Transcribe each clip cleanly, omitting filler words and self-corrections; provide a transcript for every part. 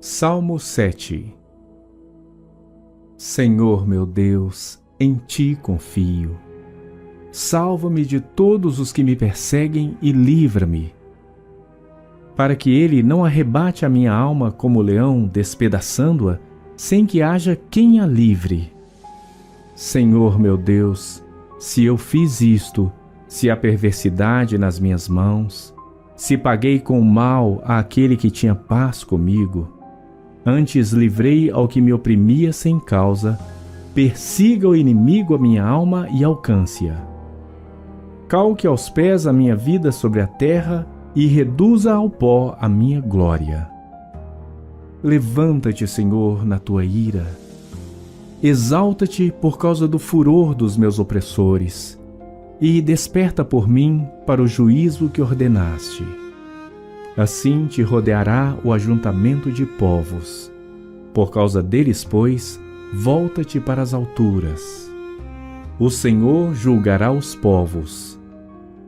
Salmo 7. Senhor meu Deus, em Ti confio. Salva-me de todos os que me perseguem e livra-me, para que ele não arrebate a minha alma como o leão, despedaçando-a, sem que haja quem a livre. Senhor meu Deus, se eu fiz isto, se há perversidade nas minhas mãos, se paguei com mal àquele que tinha paz comigo, antes livrei ao que me oprimia sem causa, persiga o inimigo a minha alma e alcance-a. Calque aos pés a minha vida sobre a terra e reduza ao pó a minha glória. Levanta-te, Senhor, na tua ira. Exalta-te por causa do furor dos meus opressores, e desperta por mim para o juízo que ordenaste. Assim te rodeará o ajuntamento de povos. Por causa deles, pois, volta-te para as alturas. O Senhor julgará os povos.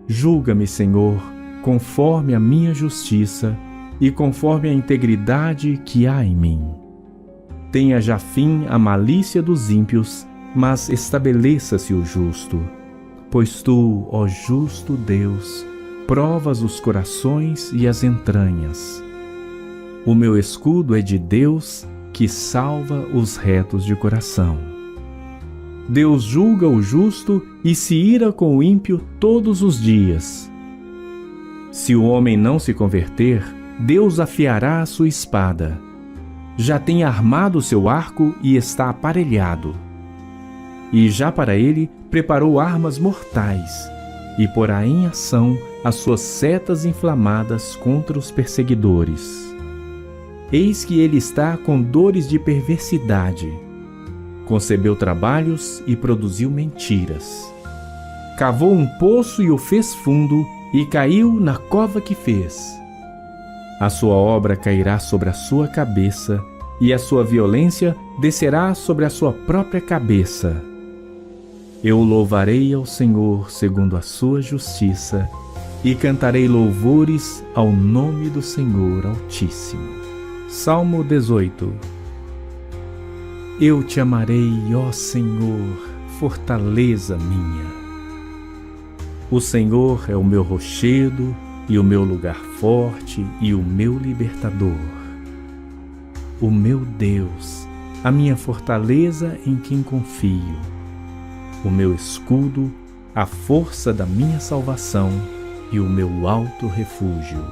Julga-me, Senhor, conforme a minha justiça e conforme a integridade que há em mim. Tenha já fim a malícia dos ímpios, mas estabeleça-se o justo. Pois tu, ó justo Deus, provas os corações e as entranhas. O meu escudo é de Deus, que salva os retos de coração. Deus julga o justo e se ira com o ímpio todos os dias. Se o homem não se converter, Deus afiará a sua espada. Já tem armado o seu arco e está aparelhado. E já para ele preparou armas mortais, e porá em ação as suas setas inflamadas contra os perseguidores. Eis que ele está com dores de perversidade. Concebeu trabalhos e produziu mentiras. Cavou um poço e o fez fundo, e caiu na cova que fez. A sua obra cairá sobre a sua cabeça, e a sua violência descerá sobre a sua própria cabeça. Eu louvarei ao Senhor segundo a sua justiça, e cantarei louvores ao nome do Senhor Altíssimo. Salmo 18. Eu te amarei, ó Senhor, fortaleza minha. O Senhor é o meu rochedo e o meu lugar forte e o meu libertador. O meu Deus, a minha fortaleza em quem confio. O meu escudo, a força da minha salvação e o meu alto refúgio.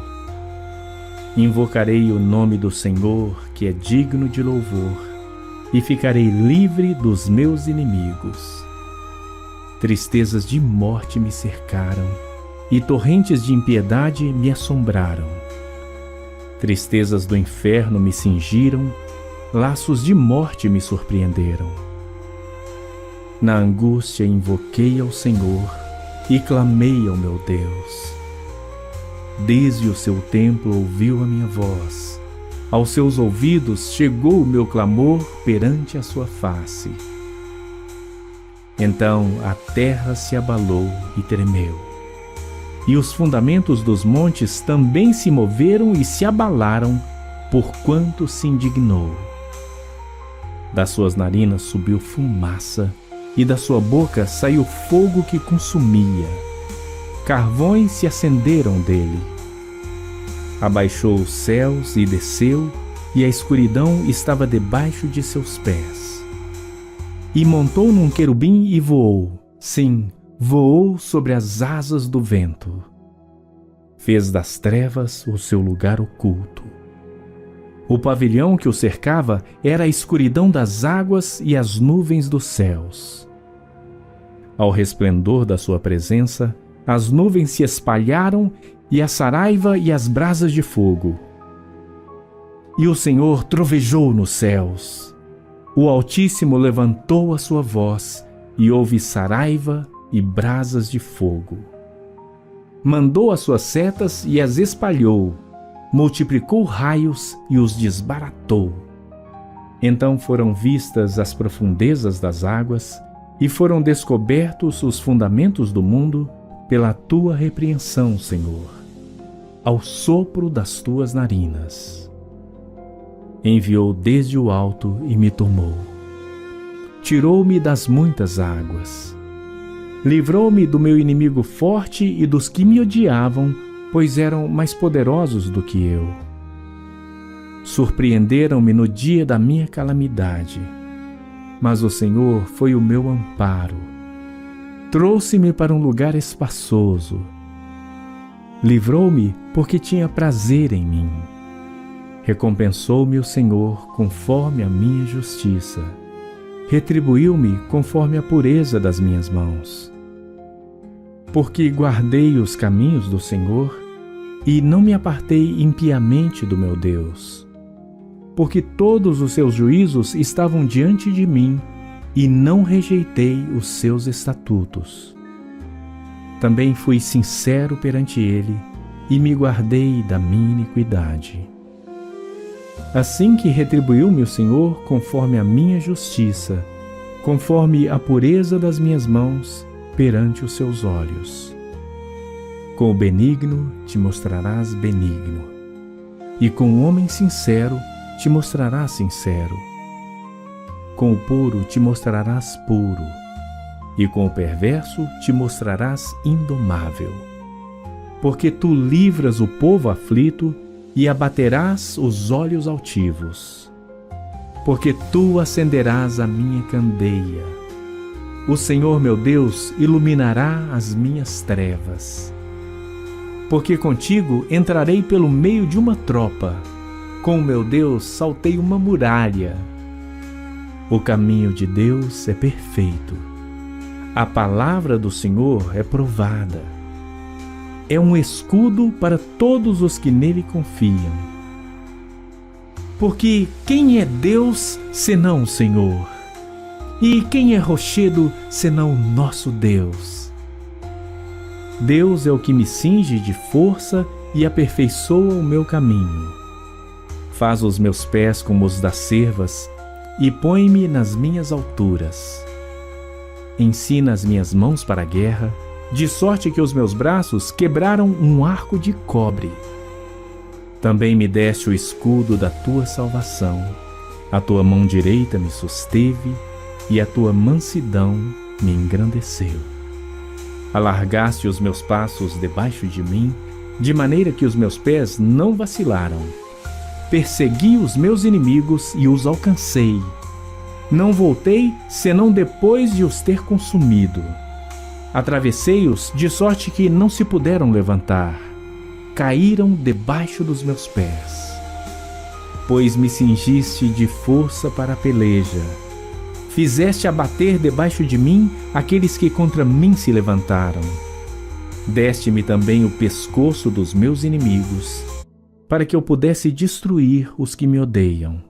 Invocarei o nome do Senhor, que é digno de louvor, e ficarei livre dos meus inimigos. Tristezas de morte me cercaram, e torrentes de impiedade me assombraram. Tristezas do inferno me cingiram, laços de morte me surpreenderam. Na angústia invoquei ao Senhor e clamei ao meu Deus. Desde o seu templo ouviu a minha voz, aos seus ouvidos chegou o meu clamor perante a sua face. Então a terra se abalou e tremeu, e os fundamentos dos montes também se moveram e se abalaram, porquanto se indignou. Das suas narinas subiu fumaça, e da sua boca saiu fogo que consumia. Carvões se acenderam dele. Abaixou os céus e desceu, e a escuridão estava debaixo de seus pés. E montou num querubim e voou, sim, voou sobre as asas do vento. Fez das trevas o seu lugar oculto. O pavilhão que o cercava era a escuridão das águas e as nuvens dos céus. Ao resplendor da sua presença, as nuvens se espalharam e a saraiva e as brasas de fogo. E o Senhor trovejou nos céus. O Altíssimo levantou a sua voz e houve saraiva e brasas de fogo. Mandou as suas setas e as espalhou, multiplicou raios e os desbaratou. Então foram vistas as profundezas das águas e foram descobertos os fundamentos do mundo pela tua repreensão, Senhor, ao sopro das tuas narinas. Enviou desde o alto e me tomou. Tirou-me das muitas águas. Livrou-me do meu inimigo forte e dos que me odiavam, pois eram mais poderosos do que eu. Surpreenderam-me no dia da minha calamidade, mas o Senhor foi o meu amparo. Trouxe-me para um lugar espaçoso. Livrou-me porque tinha prazer em mim. Recompensou-me o Senhor conforme a minha justiça. Retribuiu-me conforme a pureza das minhas mãos. Porque guardei os caminhos do Senhor e não me apartei impiamente do meu Deus. Porque todos os seus juízos estavam diante de mim e não rejeitei os seus estatutos. Também fui sincero perante ele e me guardei da minha iniquidade. Assim que retribuiu-me o Senhor conforme a minha justiça, conforme a pureza das minhas mãos perante os seus olhos. Com o benigno te mostrarás benigno, e com o homem sincero te mostrarás sincero. Com o puro te mostrarás puro, e com o perverso te mostrarás indomável. Porque tu livras o povo aflito e abaterás os olhos altivos. Porque tu acenderás a minha candeia. O Senhor meu Deus iluminará as minhas trevas. Porque contigo entrarei pelo meio de uma tropa. Com o meu Deus saltei uma muralha. O caminho de Deus é perfeito. A palavra do Senhor é provada. É um escudo para todos os que nele confiam. Porque quem é Deus senão o Senhor? E quem é rochedo senão o nosso Deus? Deus é o que me cinge de força e aperfeiçoa o meu caminho. Faz os meus pés como os das cervas e põe-me nas minhas alturas. Ensina as minhas mãos para a guerra, de sorte que os meus braços quebraram um arco de cobre. Também me deste o escudo da tua salvação. A tua mão direita me susteve e a tua mansidão me engrandeceu. Alargaste os meus passos debaixo de mim, de maneira que os meus pés não vacilaram. Persegui os meus inimigos e os alcancei. Não voltei senão depois de os ter consumido. Atravessei-os de sorte que não se puderam levantar. Caíram debaixo dos meus pés. Pois me cingiste de força para a peleja. Fizeste abater debaixo de mim aqueles que contra mim se levantaram. Deste-me também o pescoço dos meus inimigos, para que eu pudesse destruir os que me odeiam.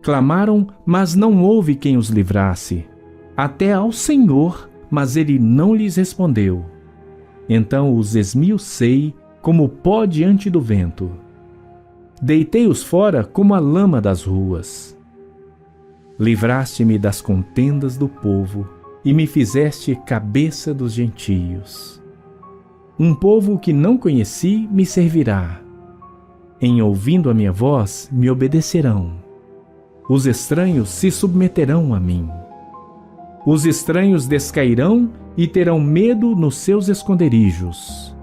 Clamaram, mas não houve quem os livrasse. Até ao Senhor, mas ele não lhes respondeu. Então os esmiucei como pó diante do vento. Deitei-os fora como a lama das ruas. Livraste-me das contendas do povo e me fizeste cabeça dos gentios. Um povo que não conheci me servirá. Em ouvindo a minha voz me obedecerão. Os estranhos se submeterão a mim. Os estranhos descairão e terão medo nos seus esconderijos.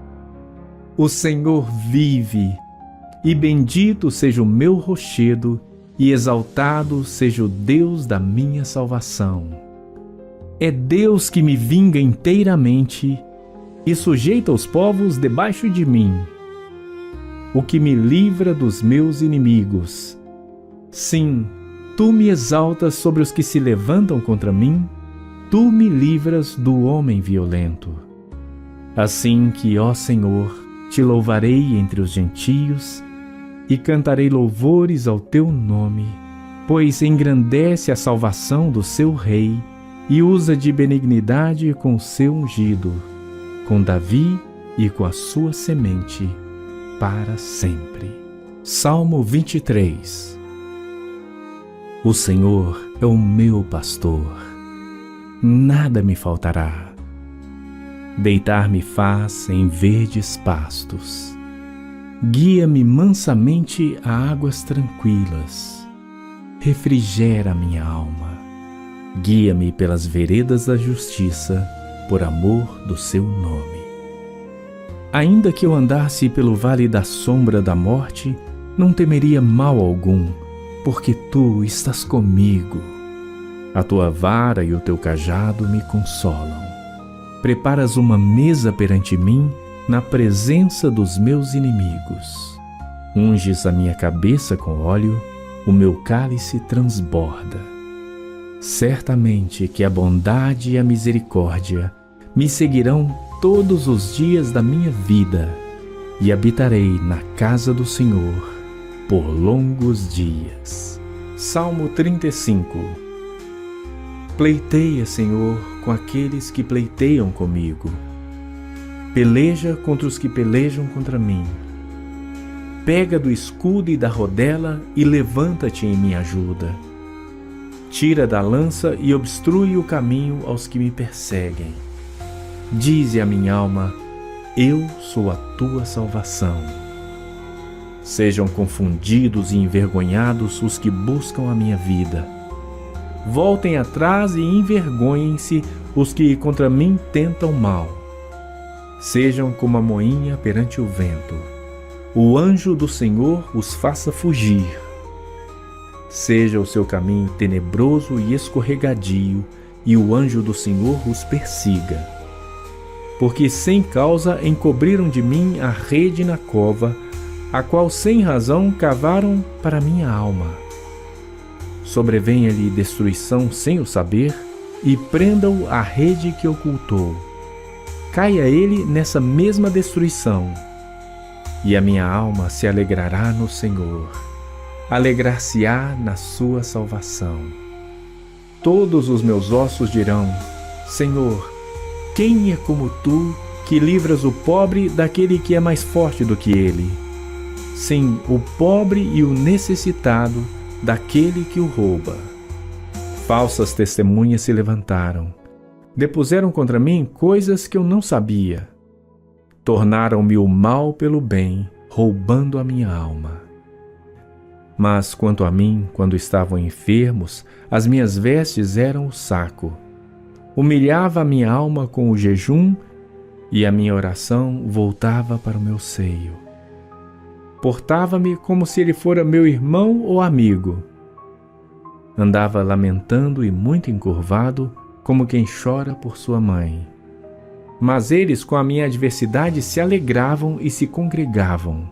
O Senhor vive, e bendito seja o meu rochedo, e exaltado seja o Deus da minha salvação. É Deus que me vinga inteiramente e sujeita os povos debaixo de mim. O que me livra dos meus inimigos. Sim, tu me exaltas sobre os que se levantam contra mim. Tu me livras do homem violento. Assim que, ó Senhor, te louvarei entre os gentios e cantarei louvores ao teu nome, pois engrandece a salvação do seu rei e usa de benignidade com o seu ungido, com Davi e com a sua semente, para sempre. Salmo 23. O Senhor é o meu pastor. Nada me faltará. Deitar-me faz em verdes pastos. Guia-me mansamente a águas tranquilas. Refrigera minha alma. Guia-me pelas veredas da justiça, por amor do seu nome. Ainda que eu andasse pelo vale da sombra da morte, não temeria mal algum, porque tu estás comigo. A tua vara e o teu cajado me consolam. Preparas uma mesa perante mim, na presença dos meus inimigos. Unges a minha cabeça com óleo, o meu cálice transborda. Certamente que a bondade e a misericórdia me seguirão todos os dias da minha vida, e habitarei na casa do Senhor por longos dias. Salmo 35. Pleiteia, Senhor, com aqueles que pleiteiam comigo. Peleja contra os que pelejam contra mim. Pega do escudo e da rodela e levanta-te em minha ajuda. Tira da lança e obstrui o caminho aos que me perseguem. Dize a minha alma: eu sou a tua salvação. Sejam confundidos e envergonhados os que buscam a minha vida. Voltem atrás e envergonhem-se os que contra mim tentam mal. Sejam como a moinha perante o vento. O anjo do Senhor os faça fugir. Seja o seu caminho tenebroso e escorregadio, e o anjo do Senhor os persiga. Porque sem causa encobriram de mim a rede na cova, a qual sem razão cavaram para minha alma. Sobrevenha-lhe destruição sem o saber, e prenda-o a rede que ocultou. Caia ele nessa mesma destruição, e a minha alma se alegrará no Senhor, alegrar-se-á na sua salvação. Todos os meus ossos dirão: Senhor, quem é como tu, que livras o pobre daquele que é mais forte do que ele? Sim, o pobre e o necessitado daquele que o rouba. Falsas testemunhas se levantaram. Depuseram contra mim coisas que eu não sabia. Tornaram-me o mal pelo bem, roubando a minha alma. Mas quanto a mim, quando estavam enfermos, as minhas vestes eram o saco. Humilhava a minha alma com o jejum, e a minha oração voltava para o meu seio. Portava-me como se ele fora meu irmão ou amigo. Andava lamentando e muito encurvado, como quem chora por sua mãe. Mas eles, com a minha adversidade, se alegravam e se congregavam.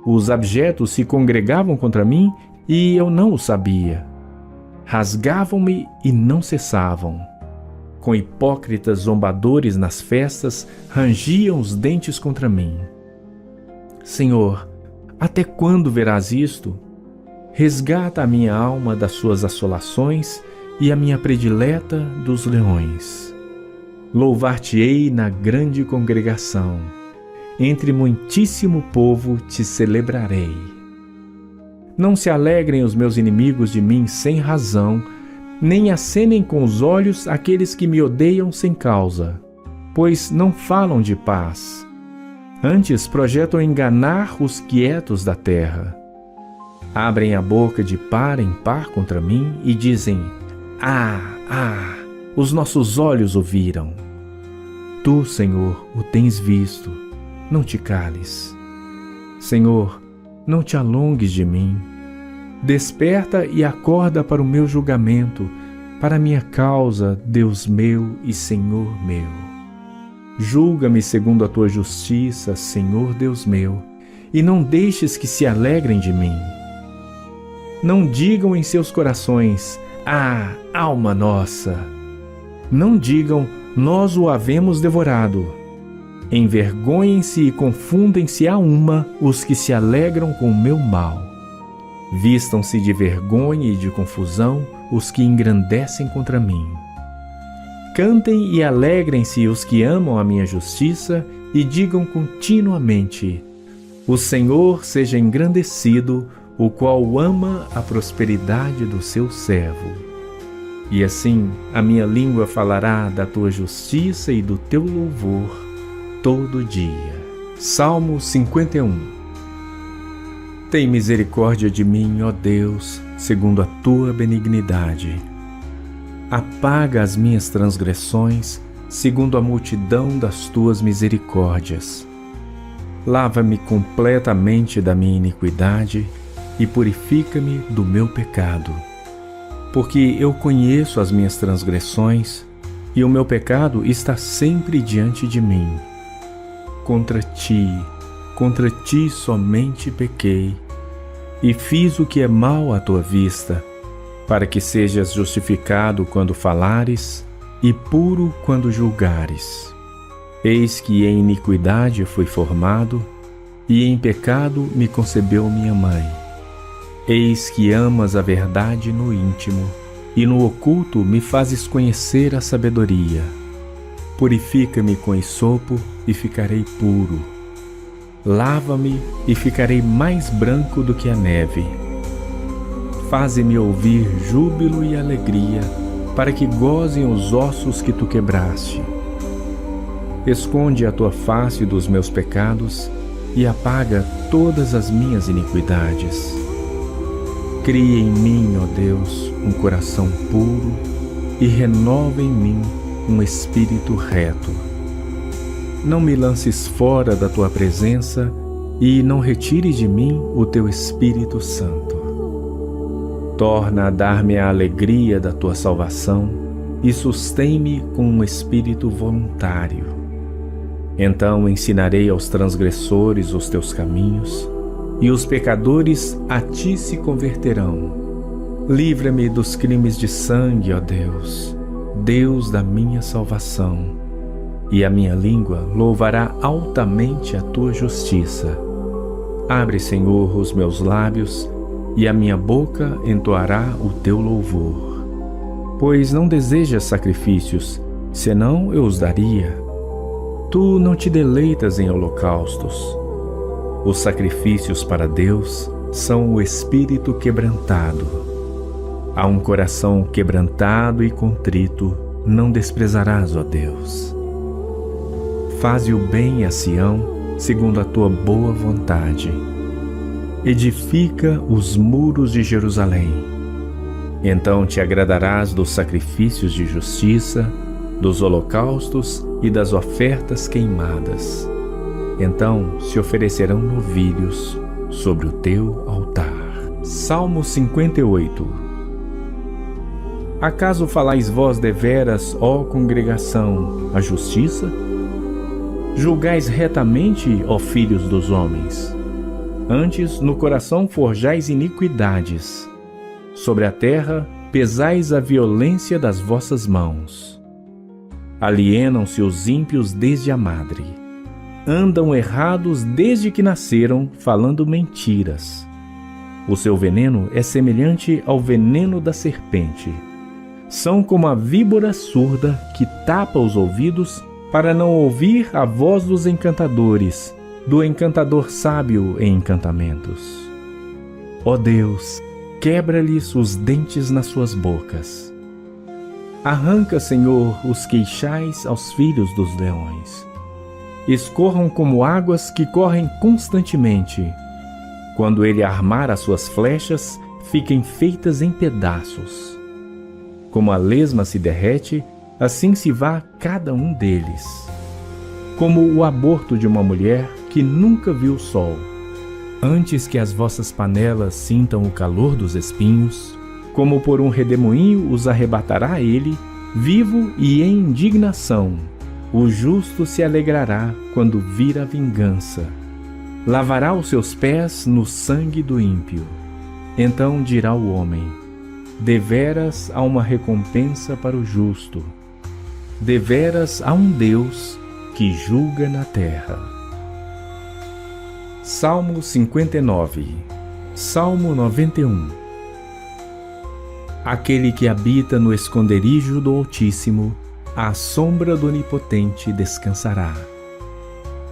Os abjetos se congregavam contra mim e eu não o sabia. Rasgavam-me e não cessavam. Com hipócritas zombadores nas festas, rangiam os dentes contra mim. Senhor, até quando verás isto? Resgata a minha alma das suas assolações e a minha predileta dos leões. Louvar-te-ei na grande congregação. Entre muitíssimo povo te celebrarei. Não se alegrem os meus inimigos de mim sem razão, nem acenem com os olhos aqueles que me odeiam sem causa, pois não falam de paz. Antes projetam enganar os quietos da terra. Abrem a boca de par em par contra mim e dizem: os nossos olhos o viram. Tu, Senhor, o tens visto, não te cales. Senhor, não te alongues de mim. Desperta e acorda para o meu julgamento, para a minha causa, Deus meu e Senhor meu. Julga-me segundo a tua justiça, Senhor Deus meu, e não deixes que se alegrem de mim. Não digam em seus corações: alma nossa. Não digam: nós o havemos devorado. Envergonhem-se e confundem-se a uma os que se alegram com o meu mal. Vistam-se de vergonha e de confusão os que engrandecem contra mim. Cantem e alegrem-se os que amam a minha justiça e digam continuamente: o Senhor seja engrandecido, o qual ama a prosperidade do seu servo. E assim a minha língua falará da tua justiça e do teu louvor todo dia. Salmo 51. Tem misericórdia de mim, ó Deus, segundo a tua benignidade. Apaga as minhas transgressões, segundo a multidão das tuas misericórdias. Lava-me completamente da minha iniquidade e purifica-me do meu pecado. Porque eu conheço as minhas transgressões e o meu pecado está sempre diante de mim. Contra ti somente pequei, e fiz o que é mal à tua vista, para que sejas justificado quando falares e puro quando julgares. Eis que em iniquidade fui formado, e em pecado me concebeu minha mãe. Eis que amas a verdade no íntimo, e no oculto me fazes conhecer a sabedoria. Purifica-me com esopo e ficarei puro. Lava-me e ficarei mais branco do que a neve. Faze-me ouvir júbilo e alegria, para que gozem os ossos que tu quebraste. Esconde a tua face dos meus pecados e apaga todas as minhas iniquidades. Cria em mim, ó Deus, um coração puro e renova em mim um espírito reto. Não me lances fora da tua presença e não retires de mim o teu Espírito Santo. Torna a dar-me a alegria da tua salvação e sustém-me com um espírito voluntário. Então ensinarei aos transgressores os teus caminhos, e os pecadores a ti se converterão. Livra-me dos crimes de sangue, ó Deus, Deus da minha salvação, e a minha língua louvará altamente a tua justiça. Abre, Senhor, os meus lábios, e a minha boca entoará o teu louvor. Pois não desejas sacrifícios, senão eu os daria. Tu não te deleitas em holocaustos. Os sacrifícios para Deus são o espírito quebrantado. A um coração quebrantado e contrito não desprezarás, ó Deus. Faze o bem a Sião, segundo a tua boa vontade. Edifica os muros de Jerusalém. Então te agradarás dos sacrifícios de justiça, dos holocaustos e das ofertas queimadas. Então se oferecerão novilhos sobre o teu altar. Salmo 58. Acaso falais vós deveras, ó congregação, a justiça? Julgais retamente, ó filhos dos homens. Antes no coração forjais iniquidades. Sobre a terra pesais a violência das vossas mãos. Alienam-se os ímpios desde a madre. Andam errados desde que nasceram, falando mentiras. O seu veneno é semelhante ao veneno da serpente. São como a víbora surda que tapa os ouvidos para não ouvir a voz dos encantadores, do encantador sábio em encantamentos. Ó Deus, quebra-lhes os dentes nas suas bocas. Arranca, Senhor, os queixais aos filhos dos leões. Escorram como águas que correm constantemente. Quando ele armar as suas flechas, fiquem feitas em pedaços. Como a lesma se derrete, assim se vá cada um deles. Como o aborto de uma mulher que nunca viu o sol. Antes que as vossas panelas sintam o calor dos espinhos, como por um redemoinho os arrebatará ele, vivo e em indignação. O justo se alegrará quando vir a vingança. Lavará os seus pés no sangue do ímpio. Então dirá o homem: deveras há uma recompensa para o justo. Deveras há um Deus que julga na terra. Salmo 59. Salmo 91. Aquele que habita no esconderijo do Altíssimo, à sombra do Onipotente descansará.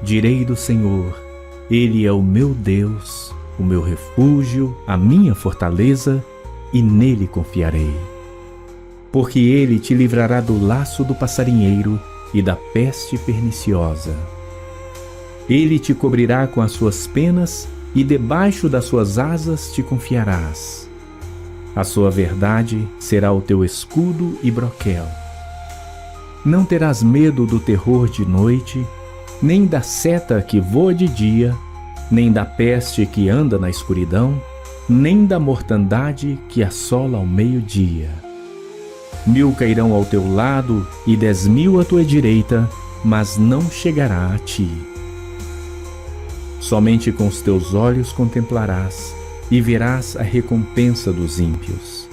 Direi do Senhor: Ele é o meu Deus, o meu refúgio, a minha fortaleza, e nele confiarei. Porque ele te livrará do laço do passarinheiro e da peste perniciosa. Ele te cobrirá com as suas penas e debaixo das suas asas te confiarás. A sua verdade será o teu escudo e broquel. Não terás medo do terror de noite, nem da seta que voa de dia, nem da peste que anda na escuridão, nem da mortandade que assola ao meio-dia. 1000 cairão ao teu lado e 10.000 à tua direita, mas não chegará a ti. Somente com os teus olhos contemplarás e verás a recompensa dos ímpios.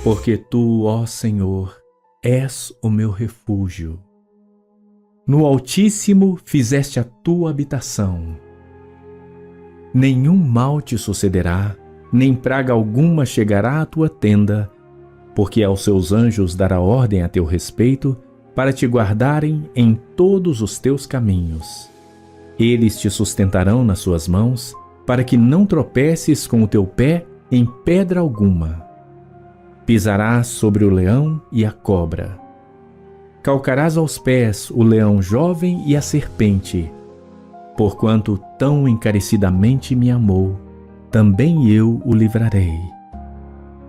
Porque tu, ó Senhor, és o meu refúgio. No Altíssimo fizeste a tua habitação. Nenhum mal te sucederá, nem praga alguma chegará à tua tenda, porque aos seus anjos dará ordem a teu respeito, para te guardarem em todos os teus caminhos. Eles te sustentarão nas suas mãos, para que não tropeces com o teu pé em pedra alguma. Pisarás sobre o leão e a cobra. Calcarás aos pés o leão jovem e a serpente. Porquanto tão encarecidamente me amou, também eu o livrarei.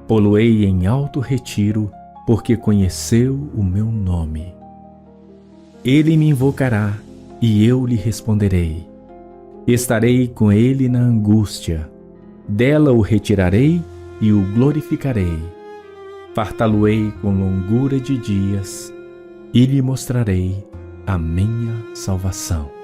Pô-lo-ei em alto retiro, porque conheceu o meu nome. Ele me invocará, e eu lhe responderei. Estarei com ele na angústia. Dela o retirarei e o glorificarei. Fartá-lo-ei com longura de dias, e lhe mostrarei a minha salvação.